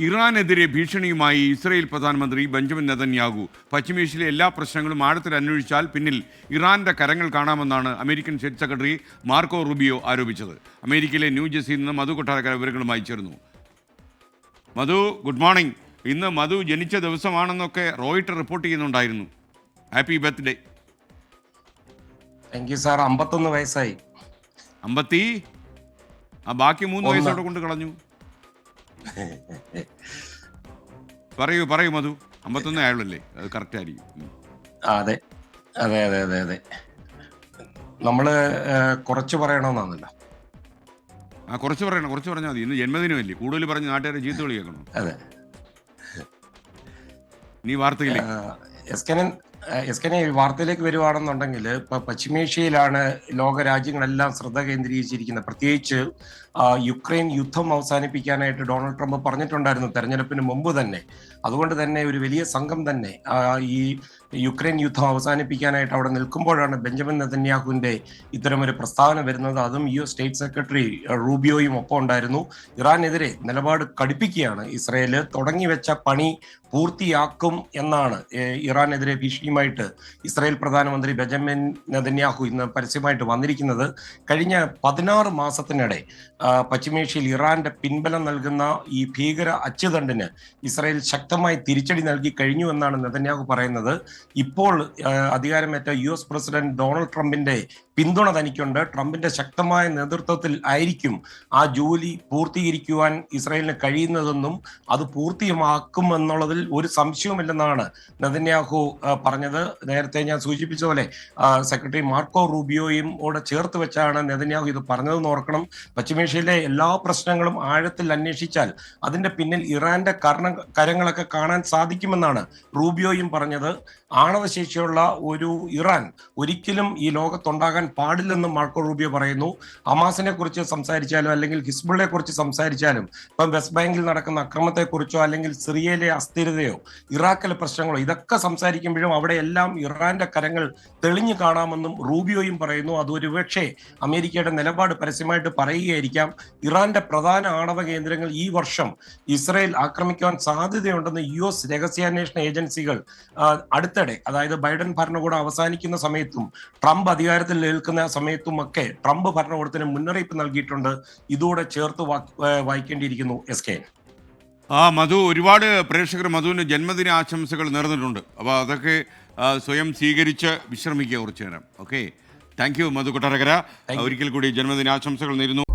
ഇറാനെതിരെ ഭീഷണിയുമായി ഇസ്രയേൽ പ്രധാനമന്ത്രി ബെഞ്ചമിൻ നെതന്യാഹു. പശ്ചിമേഷ്യയിലെ എല്ലാ പ്രശ്നങ്ങളും ആഴത്തിൽ അന്വേഷിച്ചാൽ പിന്നിൽ ഇറാന്റെ കരങ്ങൾ കാണാമെന്നാണ് American state secretary Marco Rubio ആരോപിച്ചത്. അമേരിക്കയിലെ ന്യൂജേഴ്സിയിൽ നിന്ന് മധു കൊട്ടാരക്കര വിവരങ്ങളുമായി ചേർന്നു. Madhu, good morning. ഇന്ന് മധു ജനിച്ച ദിവസമാണെന്നൊക്കെ റോയിട്ടർ റിപ്പോർട്ട് ചെയ്യുന്നുണ്ടായിരുന്നു. Happy birthday. Thank you sir. 51 വയസ്സായി. 50? ബാക്കി 3 വയസ്സോടെ കൊണ്ട് കളഞ്ഞു. പറയൂ മധു. 51 ആയുള്ളല്ലേ? അത് കറക്റ്റ് ആയിരിക്കും. അതെ അതെ അതെ അതെ അതെ നമ്മള് കുറച്ച് പറയണമെന്നാണല്ലോ. കുറച്ച് പറഞ്ഞാൽ മതി. ഇന്ന് ജന്മദിനമല്ലേ, കൂടുതൽ പറഞ്ഞ് നാട്ടുകാരെ ചീത്ത കളി കേൾക്കണം. അതെ, നീ വാർത്തയില്ലേ? എസ്കനെ വാർത്തയിലേക്ക് വരുവാണെന്നുണ്ടെങ്കിൽ ഇപ്പൊ പശ്ചിമേഷ്യയിലാണ് ലോക രാജ്യങ്ങളെല്ലാം ശ്രദ്ധ കേന്ദ്രീകരിച്ചിരിക്കുന്നത്. പ്രത്യേകിച്ച് യുക്രൈൻ യുദ്ധം അവസാനിപ്പിക്കാനായിട്ട് ഡൊണാൾഡ് ട്രംപ് പറഞ്ഞിട്ടുണ്ടായിരുന്നു തെരഞ്ഞെടുപ്പിന് മുമ്പ് തന്നെ. അതുകൊണ്ട് തന്നെ ഒരു വലിയ സംഘം തന്നെ ഈ യുക്രൈൻ യുദ്ധം അവസാനിപ്പിക്കാനായിട്ട് അവിടെ നിൽക്കുമ്പോഴാണ് ബെഞ്ചമിൻ നെതന്യാഹുവിന്റെ ഇത്തരമൊരു പ്രസ്താവന വരുന്നത്. അതും US സ്റ്റേറ്റ് സെക്രട്ടറി റൂബിയോയും ഒപ്പം ഉണ്ടായിരുന്നു. ഇറാനെതിരെ നിലപാട് കടുപ്പിക്കുകയാണ് ഇസ്രയേല്. തുടങ്ങിവെച്ച പണി പൂർത്തിയാക്കും എന്നാണ് ഇറാനെതിരെ ഭീഷണിയുമായിട്ട് ഇസ്രായേൽ പ്രധാനമന്ത്രി ബെഞ്ചമിൻ നെതന്യാഹു ഇന്ന് പരസ്യമായിട്ട് വന്നിരിക്കുന്നത്. കഴിഞ്ഞ 16 മാസത്തിനിടെ പശ്ചിമേഷ്യയിൽ ഇറാന്റെ പിൻബലം നൽകുന്ന ഈ ഭീകര അച്ചുതണ്ടിന് ഇസ്രായേൽ ശക്തമായി തിരിച്ചടി നൽകി കഴിഞ്ഞു എന്നാണ് നെതന്യാഹു പറയുന്നത്. ഇപ്പോൾ അധികാരമേറ്റ US പ്രസിഡന്റ് ഡൊണാൾഡ് ട്രംപിന്റെ പിന്തുണ തനിക്കുണ്ട്. ട്രംപിന്റെ ശക്തമായ നേതൃത്വത്തിൽ ആയിരിക്കും ആ ജോലി പൂർത്തീകരിക്കുവാൻ ഇസ്രായേലിന് കഴിയുന്നതെന്നും അത് പൂർത്തിയാക്കുമെന്നുള്ളതിൽ ഒരു സംശയവുമില്ലെന്നാണ് നെതന്യാഹു പറഞ്ഞത്. നേരത്തെ ഞാൻ സൂചിപ്പിച്ച പോലെ സെക്രട്ടറി മാർക്കോ റൂബിയോയും കൂടെ ചേർത്ത് വെച്ചാണ് നെതന്യാഹു ഇത് പറഞ്ഞതെന്ന് ഓർക്കണം. പശ്ചിമേഷ്യയിലെ എല്ലാ പ്രശ്നങ്ങളും ആഴത്തിൽ അന്വേഷിച്ചാൽ അതിന്റെ പിന്നിൽ ഇറാന്റെ കരങ്ങളൊക്കെ കാണാൻ സാധിക്കുമെന്നാണ് റൂബിയോയും പറഞ്ഞത്. ആണവശേഷിയുള്ള ഒരു ഇറാൻ ഒരിക്കലും ഈ ലോകത്തുണ്ടാകാൻ പാടില്ലെന്നും മാർക്കോ റൂബിയോ പറയുന്നു. ഹമാസിനെ കുറിച്ച് സംസാരിച്ചാലും അല്ലെങ്കിൽ ഹിസ്ബുള്ളയെ കുറിച്ച് സംസാരിച്ചാലും ഇപ്പം വെസ്റ്റ് ബാങ്കിൽ നടക്കുന്ന അക്രമത്തെക്കുറിച്ചോ അല്ലെങ്കിൽ സിറിയയിലെ അസ്ഥിരതയോ ഇറാഖിലെ പ്രശ്നങ്ങളോ ഇതൊക്കെ സംസാരിക്കുമ്പോഴും അവിടെയെല്ലാം ഇറാന്റെ കരങ്ങൾ തെളിഞ്ഞു കാണാമെന്നും റൂബിയോയും പറയുന്നു. അതൊരു പക്ഷേ അമേരിക്കയുടെ നിലപാട് പരസ്യമായിട്ട് പറയുകയായിരിക്കാം. ഇറാന്റെ പ്രധാന ആണവ കേന്ദ്രങ്ങൾ ഈ വർഷം ഇസ്രായേൽ ആക്രമിക്കാൻ സാധ്യതയുണ്ടെന്ന് US രഹസ്യാന്വേഷണ ഏജൻസികൾ അടുത്തിടെ, അതായത് ബൈഡൻ ഭരണകൂടം അവസാനിക്കുന്ന സമയത്തും ട്രംപ് അധികാരത്തിൽ ഏൽക്കുന്ന സമയത്തും ഒക്കെ ട്രംപ് ഭരണകൂടത്തിന് മുന്നറിയിപ്പ് നൽകിയിട്ടുണ്ട്. ഇതോടെ ചേർത്ത് വായിക്കേണ്ടിയിരിക്കുന്നു. SK മധു, ഒരുപാട് പ്രേക്ഷകർ മധുവിന് ജന്മദിന ആശംസകൾ നേർന്നിട്ടുണ്ട്. അപ്പോൾ അതൊക്കെ സ്വയം സ്വീകരിച്ച് വിശ്രമിക്കുക കുറച്ചു നേരം. ഓക്കെ, താങ്ക് യു മധു കൊട്ടാരക്കര. ഒരിക്കൽ കൂടി ജന്മദിനാശംസകൾ നേരുന്നു.